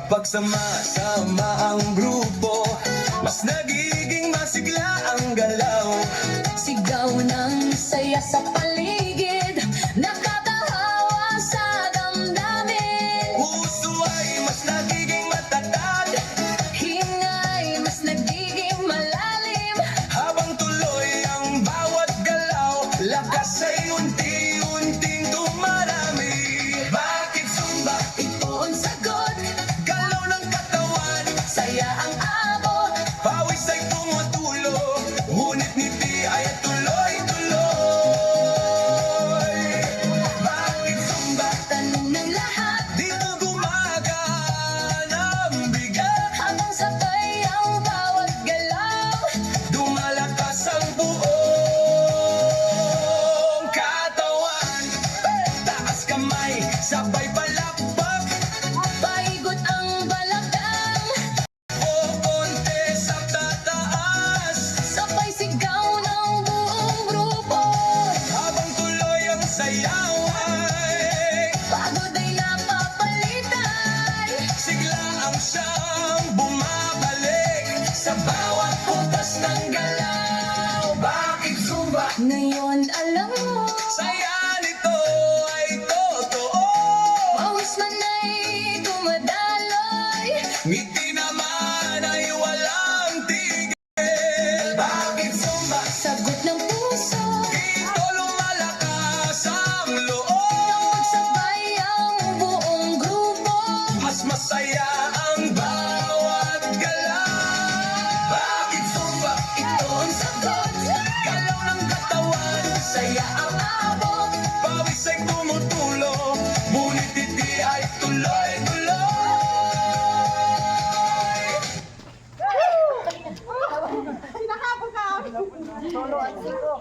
Pagsama-sama ang grupo, mas nagiging masigla ang galaw. Sigaw ng saya sa paligid, nakatahawa sa damdamin. Puso ay mas nagiging matatag, Hingay mas nagiging malalim. habang tuloy ang bawat galaw, lakas ay unti-unting dumarami. Bakit Zumba? Ito ang sagot, Galaw ng katawan, saya ang abot. pawis ay tumutulo, ngunit ngiti ay tuloy-tuloy. Bakit Zumba? Tanong ng lahat, Dito gumagana ang bigat, habang sabay ang bawat galaw. dumalakas ang buong katawan. Taas kamay, sabay palakpak, Paigot ang balakang, o konti sa tataas. sabay sigaw ng buong grupo. Habang tuloy ang sayaw ay Pagod ay napapalitan, sigla ang siyang bumabalik sa bawat utas ng galaw. Bakit Zumba? ngayon alam mo. Saya nito ay totoo. Pawis man ay dumadaloy, Ngiti naman ay walang tigil. Bakit Zumba? sagot ng puso. Dito lumalakas ang loob. Pagsabay ang buong grupo, Mas masaya ang bawat galaw. Bakit Zumba? ito ang sagot. Galaw ng katawan, Saya ang abot, pawis ay tumutulo, ngunit hindi ay tuloy-tuloy. Sinakabog ka. Solo at siko.